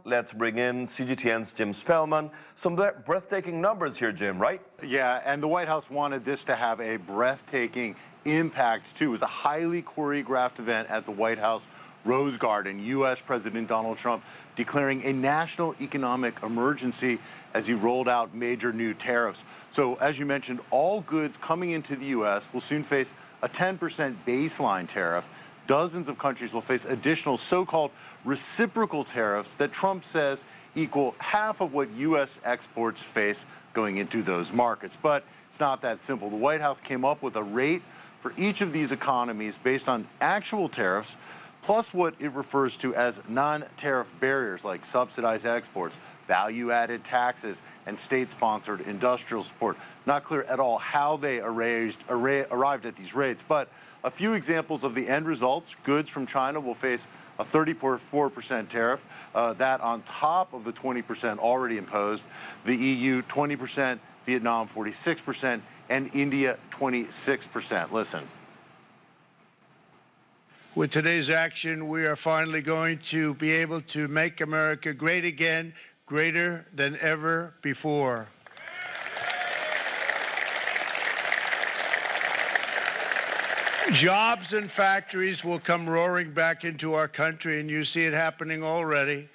let's bring in CGTN's Jim Spellman. Some breathtaking numbers here, Jim, right? Yeah, and the White House wanted this to have a breathtaking impact, too. It was a highly choreographed event at the White House Rose Garden. U.S. President Donald Trump declaring a national economic emergency as he rolled out major new tariffs. So, as you mentioned, all goods coming into the U.S. will soon face a 10% baseline tariff. Dozens of countries will face additional so-called reciprocal tariffs that Trump says equal half of what U.S. exports face going into those markets. But it's not that simple. The White House came up with a rate for each of these economies based on actual tariffs, plus what it refers to as non-tariff barriers like subsidized exports, value-added taxes, and state-sponsored industrial support. Not clear at all how they arrived at these rates, but a few examples of the end results. Goods from China will face a 34% tariff, that on top of the 20% already imposed. The EU, 20%, Vietnam, 46%, and India, 26%. Listen. With today's action, we are finally going to be able to make America great again, greater than ever before. Jobs and factories will come roaring back into our country, and you see it happening already.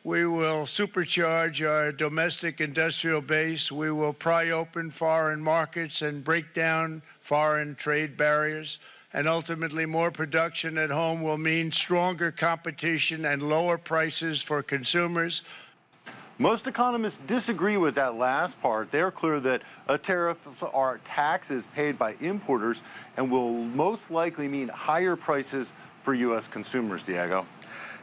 We will supercharge our domestic industrial base. We will pry open foreign markets and break down foreign trade barriers. And ultimately, more production at home will mean stronger competition and lower prices for consumers. Most economists disagree with that last part. They're clear that tariffs are taxes paid by importers and will most likely mean higher prices for U.S. consumers, Diego.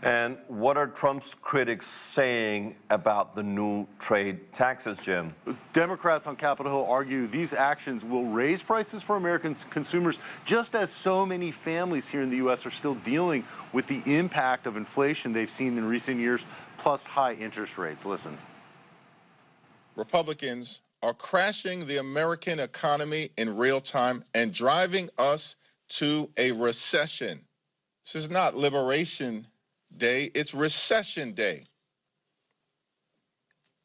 And what are Trump's critics saying about the new trade taxes, Jim? Democrats on Capitol Hill argue these actions will raise prices for American consumers, just as so many families here in the U.S. are still dealing with the impact of inflation they've seen in recent years, plus high interest rates. Listen. Republicans are crashing the American economy in real time and driving us to a recession. This is not Liberation Day, it's Recession Day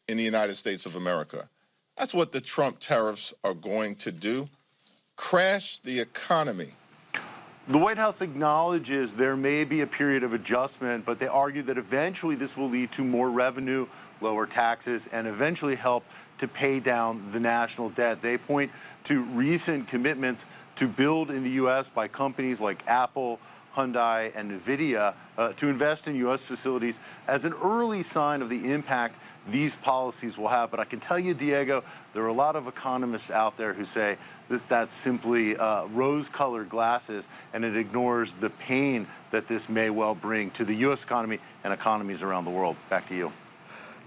in the United States of America. That's what the Trump tariffs are going to do, crash the economy. The White House acknowledges there may be a period of adjustment, but they argue that eventually this will lead to more revenue, lower taxes, and eventually help to pay down the national debt. They point to recent commitments to build in the U.S. by companies like Apple, Hyundai, and NVIDIA to invest in U.S. facilities as an early sign of the impact these policies will have. But I can tell you, Diego, there are a lot of economists out there who say that's simply rose-colored glasses, and it ignores the pain that this may well bring to the U.S. economy and economies around the world. Back to you.